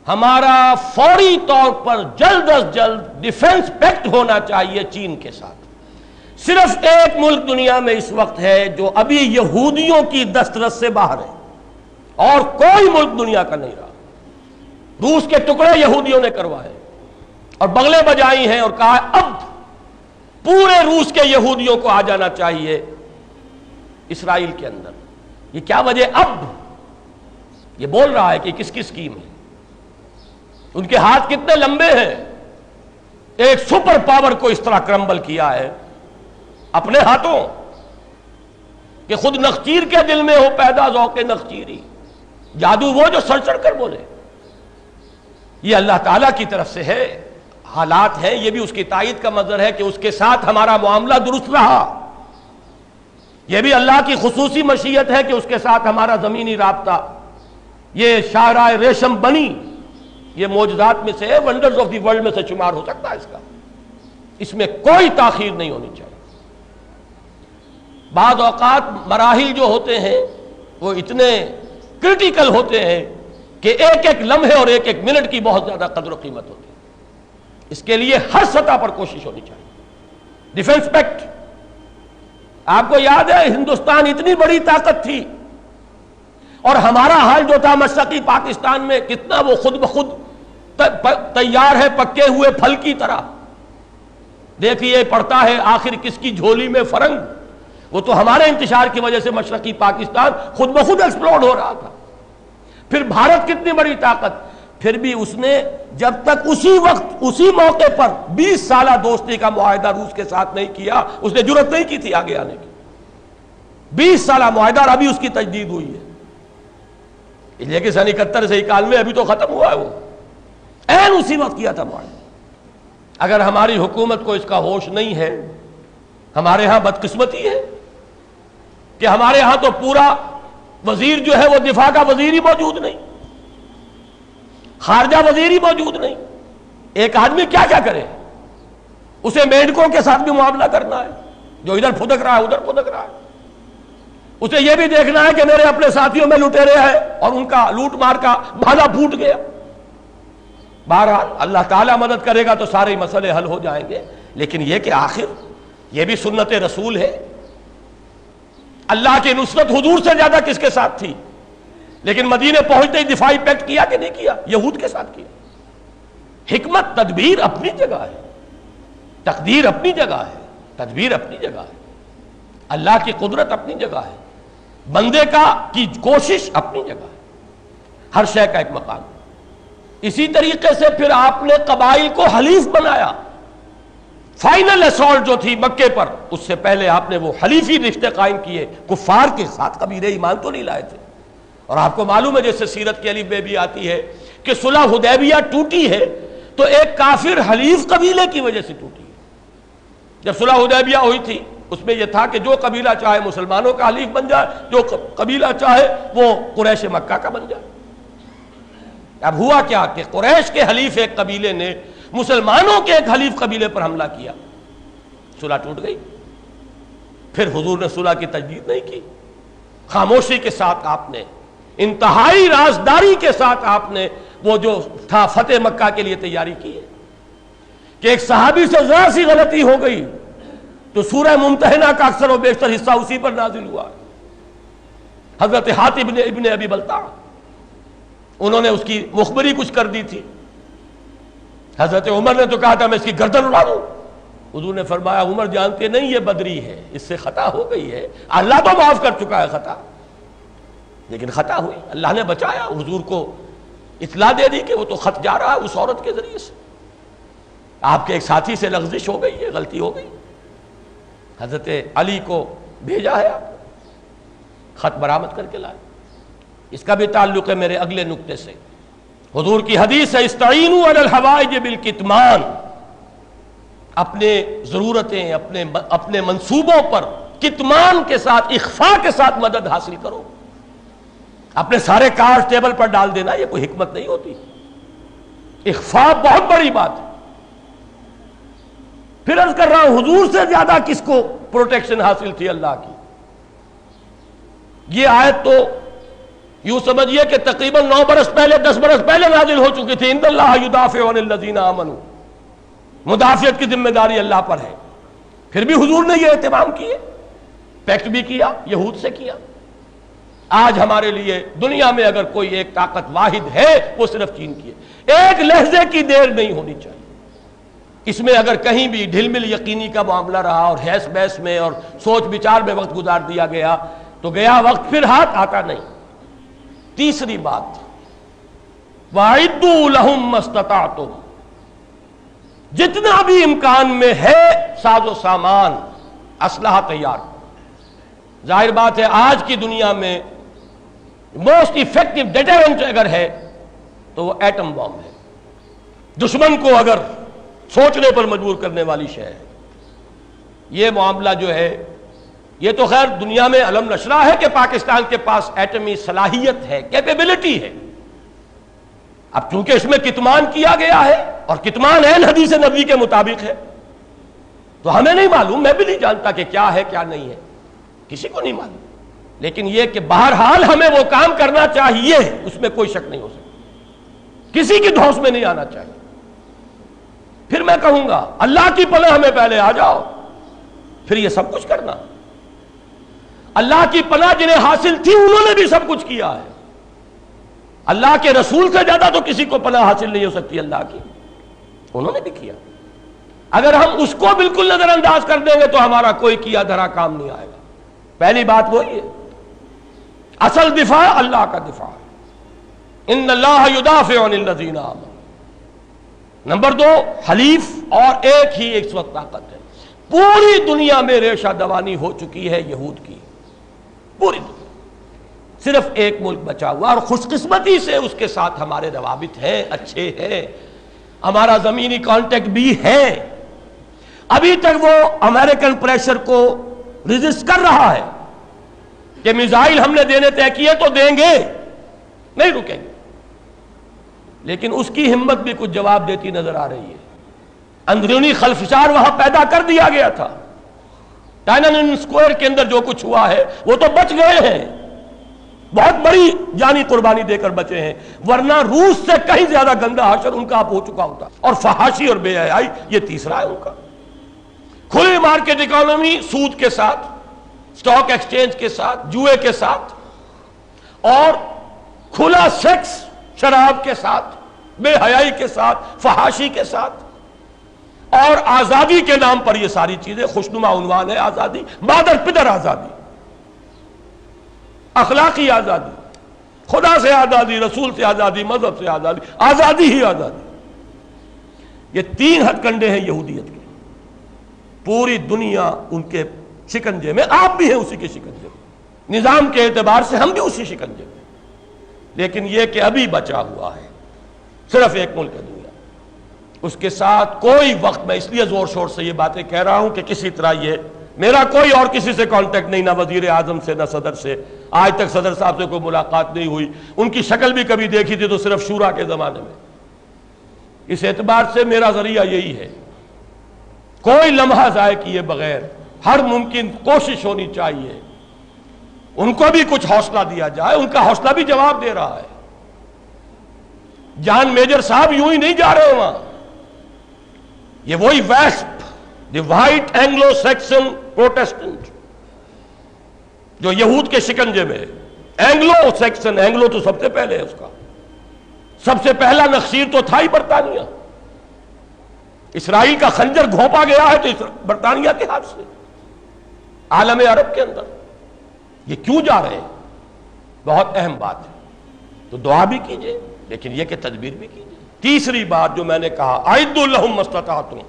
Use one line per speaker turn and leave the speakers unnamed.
ہمارا فوری طور پر جلد از جلد ڈیفنس پیکٹ ہونا چاہیے چین کے ساتھ۔ صرف ایک ملک دنیا میں اس وقت ہے جو ابھی یہودیوں کی دسترس سے باہر ہے، اور کوئی ملک دنیا کا نہیں رہا۔ روس کے ٹکڑے یہودیوں نے کروائے اور بغلے بجائی ہیں اور کہا اب پورے روس کے یہودیوں کو آ جانا چاہیے اسرائیل کے اندر۔ یہ کیا وجہ؟ اب یہ بول رہا ہے کہ کس کی اسکیم ہے، ان کے ہاتھ کتنے لمبے ہیں۔ ایک سپر پاور کو اس طرح کرمبل کیا ہے اپنے ہاتھوں کہ خود نخچیر کے دل میں ہو پیدا ذوق نخچیری، جادو وہ جو سر چڑھ کر بولے۔ یہ اللہ تعالیٰ کی طرف سے ہے، حالات ہیں، یہ بھی اس کی تائید کا مظہر ہے کہ اس کے ساتھ ہمارا معاملہ درست رہا۔ یہ بھی اللہ کی خصوصی مشیت ہے کہ اس کے ساتھ ہمارا زمینی رابطہ، یہ شاہراہ ریشم بنی، یہ معجزات میں سے ہے، ونڈرز آف دی ورلڈ میں سے شمار ہو سکتا ہے اس کا، اس میں کوئی تاخیر نہیں ہونی چاہیے۔ بعض اوقات مراحل جو ہوتے ہیں وہ اتنے کرٹیکل ہوتے ہیں کہ ایک ایک لمحے اور ایک ایک منٹ کی بہت زیادہ قدر و قیمت ہوتی ہے۔ اس کے لیے ہر سطح پر کوشش ہونی چاہیے۔ ڈیفنس پیکٹ، آپ کو یاد ہے ہندوستان اتنی بڑی طاقت تھی اور ہمارا حال جو تھا مشرقی پاکستان میں کتنا وہ خود بخود تیار ہے پکے ہوئے پھل کی طرح۔ دیکھیے پڑتا ہے آخر کس کی جھولی میں فرنگ، وہ تو ہمارے انتشار کی وجہ سے مشرقی پاکستان خود بخود ایکسپلوڈ ہو رہا تھا۔ پھر بھارت کتنی بڑی طاقت، پھر بھی اس نے جب تک اسی وقت اسی موقع پر 20 سالہ دوستی کا معاہدہ روس کے ساتھ نہیں کیا، اس نے جرأت نہیں کی تھی آگے آنے کی۔ 20 سالہ معاہدہ اور ابھی اس کی تجدید ہوئی ہے، اس لیے کہ سن 71 سے 91 ابھی تو ختم ہوا ہے، وہ عین اسی وقت کیا تھا معاہدہ۔ اگر ہماری حکومت کو اس کا ہوش نہیں ہے، ہمارے ہاں بدقسمتی ہے کہ ہمارے ہاں تو پورا وزیر جو ہے وہ دفاع کا وزیر ہی موجود نہیں، خارجہ وزیر ہی موجود نہیں۔ ایک آدمی کیا کیا کرے؟ اسے مینڈکوں کے ساتھ بھی معاملہ کرنا ہے، جو ادھر پھدک رہا ہے ادھر پھدک رہا ہے۔ اسے یہ بھی دیکھنا ہے کہ میرے اپنے ساتھیوں میں لٹیرے ہیں اور ان کا لوٹ مار کا بھالا پھوٹ گیا۔ بہرحال اللہ تعالیٰ مدد کرے گا تو سارے مسئلے حل ہو جائیں گے، لیکن یہ کہ آخر یہ بھی سنت رسول ہے۔ اللہ کی نصرت حضور سے زیادہ کس کے ساتھ تھی، لیکن مدینے پہنچتے ہی دفاعی پیکٹ کیا کہ نہیں کیا؟ یہود کے ساتھ کیا۔ حکمت تدبیر اپنی جگہ ہے، تقدیر اپنی جگہ ہے، تدبیر اپنی جگہ ہے، اللہ کی قدرت اپنی جگہ ہے، بندے کی کوشش اپنی جگہ ہے، ہر شے کا ایک مقام۔ اسی طریقے سے پھر آپ نے قبائل کو حلیف بنایا۔ فائنل اسالٹ جو تھی مکے پر، اس سے پہلے آپ نے وہ حلیفی رشتے قائم کیے کفار کے ساتھ، قبیلے ایمان تو نہیں لائے تھے۔ اور آپ کو معلوم ہے جیسے سیرت کے الف ب بھی آتی ہے کہ صلح حدیبیہ ٹوٹی ہے تو ایک کافر حلیف قبیلے کی وجہ سے ٹوٹی ہے۔ جب صلح حدیبیہ ہوئی تھی اس میں یہ تھا کہ جو قبیلہ چاہے مسلمانوں کا حلیف بن جائے، جو قبیلہ چاہے وہ قریش مکہ کا بن جائے۔ اب ہوا کیا کہ قریش کے حلیف ایک قبیلے نے مسلمانوں کے ایک حلیف قبیلے پر حملہ کیا، صلح ٹوٹ گئی۔ پھر حضور نے صلح کی تجدید نہیں کی، خاموشی کے ساتھ آپ نے، انتہائی رازداری کے ساتھ آپ نے وہ جو تھا فتح مکہ کے لیے تیاری کی ہے کہ ایک صحابی سے ذرا سی غلطی ہو گئی تو سورہ ممتحنہ کا اکثر و بیشتر حصہ اسی پر نازل ہوا۔ حضرت حاتب ابن ابی بلتع، انہوں نے اس کی مخبری کچھ کر دی تھی، حضرت عمر نے تو کہا تھا میں اس کی گردن اڑا دوں۔ حضور نے فرمایا عمر جانتے نہیں یہ بدری ہے، اس سے خطا ہو گئی ہے، اللہ تو معاف کر چکا ہے خطا، لیکن خطا ہوئی، اللہ نے بچایا، حضور کو اطلاع دے دی کہ وہ تو خط جا رہا ہے اس عورت کے ذریعے سے، آپ کے ایک ساتھی سے لغزش ہو گئی ہے، غلطی ہو گئی، حضرت علی کو بھیجا ہے آپ خط برآمد کر کے لائے۔ اس کا بھی تعلق ہے میرے اگلے نقطے سے، حضور کی حدیث ہے استعینوا علی الحوائج بالکتمان، اپنے ضرورتیں اپنے منصوبوں پر کتمان کے ساتھ، اخفاء کے ساتھ مدد حاصل کرو۔ اپنے سارے کارڈ ٹیبل پر ڈال دینا یہ کوئی حکمت نہیں ہوتی، اخفاء بہت بڑی بات ہے۔ پھر عرض کر رہا ہوں حضور سے زیادہ کس کو پروٹیکشن حاصل تھی اللہ کی؟ یہ آیت تو یوں سمجھیے کہ تقریباً 9 برس پہلے 10 برس پہلے نازل ہو چکی تھی، ان اللہ یدافع عن الذین آمنوا، مدافعت کی ذمہ داری اللہ پر ہے۔ پھر بھی حضور نے یہ اہتمام کیے، پیکٹ بھی کیا، یہود سے کیا۔ آج ہمارے لیے دنیا میں اگر کوئی ایک طاقت واحد ہے وہ صرف چین کی ہے، ایک لحظے کی دیر نہیں ہونی چاہیے۔ اس میں اگر کہیں بھی ڈھل مل یقینی کا معاملہ رہا اور حیث بحث میں اور سوچ بچار میں وقت گزار دیا گیا تو گیا وقت پھر ہاتھ آتا نہیں۔ تیسری بات، وَأَعِدُّوا لَهُم مَّا اسْتَطَعْتُمْ، جتنا بھی امکان میں ہے ساز و سامان اسلحہ تیار۔ ظاہر بات ہے آج کی دنیا میں موسٹ افیکٹو ڈیٹرنٹ اگر ہے تو وہ ایٹم بم ہے، دشمن کو اگر سوچنے پر مجبور کرنے والی شے ہے۔ یہ معاملہ جو ہے یہ تو خیر دنیا میں علم نشرہ ہے کہ پاکستان کے پاس ایٹمی صلاحیت ہے، کیپیبلٹی ہے۔ اب چونکہ اس میں کتمان کیا گیا ہے اور کتمان ہے حدیث نبی کے مطابق ہے تو ہمیں نہیں معلوم، میں بھی نہیں جانتا کہ کیا ہے کیا نہیں ہے، کسی کو نہیں معلوم، لیکن یہ کہ بہرحال ہمیں وہ کام کرنا چاہیے، اس میں کوئی شک نہیں ہو سکتا، کسی کی دھوس میں نہیں آنا چاہیے۔ پھر میں کہوں گا اللہ کی پناہ میں پہلے آ جاؤ، پھر یہ سب کچھ کرنا۔ اللہ کی پناہ جنہیں حاصل تھی انہوں نے بھی سب کچھ کیا ہے۔ اللہ کے رسول سے زیادہ تو کسی کو پناہ حاصل نہیں ہو سکتی اللہ کی، انہوں نے بھی کیا۔ اگر ہم اس کو بالکل نظر انداز کر دیں گے تو ہمارا کوئی کیا دھرا کام نہیں آئے گا۔ پہلی بات وہی ہے، اصل دفاع اللہ کا دفاع ہے، ان اللہ یدافع عن الذین آمنوا۔ نمبر 2، حلیف، اور ایک ہی اس وقت طاقت ہے۔ پوری دنیا میں ریشہ دوانی ہو چکی ہے یہود کی، پوری دنیا، صرف ایک ملک بچا ہوا، اور خوش قسمتی سے اس کے ساتھ ہمارے روابط ہیں، اچھے ہیں، ہمارا زمینی کانٹیکٹ بھی ہے۔ ابھی تک وہ امریکن پریشر کو ریزسٹ کر رہا ہے کہ میزائل ہم نے دینے طے کیے تو دیں گے، نہیں رکیں گے، لیکن اس کی ہمت بھی کچھ جواب دیتی نظر آ رہی ہے۔ اندرونی خلفشار وہاں پیدا کر دیا گیا تھا، ٹائنن اسکوائر کے اندر جو کچھ ہوا ہے وہ تو بچ گئے ہیں، بہت بڑی جانی قربانی دے کر بچے ہیں، ورنہ روس سے کہیں زیادہ گندا حشر ان کا اب ہو چکا ہوتا۔ اور فحاشی اور بے حیائی یہ تیسرا ہے ان کا۔ کھلی مارکیٹ اکانومی، سود کے ساتھ، سٹاک ایکسچینج کے ساتھ، جوئے کے ساتھ، اور کھلا سیکس شراب کے ساتھ، بے حیائی کے ساتھ، فحاشی کے ساتھ، اور آزادی کے نام پر یہ ساری چیزیں۔ خوشنما عنوان ہے آزادی، مادر پدر آزادی، اخلاقی آزادی، خدا سے آزادی، رسول سے آزادی، مذہب سے آزادی، آزادی ہی آزادی۔ یہ 3 ہتھ کنڈے ہیں یہودیت کے، پوری دنیا ان کے شکنجے میں، آپ بھی ہیں اسی کے شکنجے میں، نظام کے اعتبار سے ہم بھی اسی شکنجے میں۔ لیکن یہ کہ ابھی بچا ہوا ہے صرف ایک ملک ہے دنیا، اس کے ساتھ کوئی وقت، میں اس لیے زور شور سے یہ باتیں کہہ رہا ہوں کہ کسی طرح یہ میرا کوئی اور کسی سے کانٹیکٹ نہیں، نہ وزیر اعظم سے نہ صدر سے، آج تک صدر صاحب سے کوئی ملاقات نہیں ہوئی، ان کی شکل بھی کبھی دیکھی تھی تو صرف شورا کے زمانے میں۔ اس اعتبار سے میرا ذریعہ یہی ہے، کوئی لمحہ ضائع کیے بغیر ہر ممکن کوشش ہونی چاہیے ان کو بھی کچھ حوصلہ دیا جائے۔ ان کا حوصلہ بھی جواب دے رہا ہے۔ جان میجر صاحب یوں ہی نہیں جا رہے وہاں، یہ وہی ویسپ، دی وائٹ اینگلو سیکسن پروٹیسٹنٹ جو یہود کے شکنجے میں، اینگلو سیکسن، اینگلو تو سب سے پہلے ہے، اس کا سب سے پہلا نخشیر تو تھا ہی برطانیہ۔ اسرائیل کا خنجر گھونپا گیا ہے تو برطانیہ کے ہاتھ سے عالم عرب کے اندر۔ یہ کیوں جا رہے ہیں؟ بہت اہم بات ہے، تو دعا بھی کیجئے لیکن یہ کہ تدبیر بھی کیجئے۔ تیسری بات جو میں نے کہا، اعدوا لہم ما استطعتم،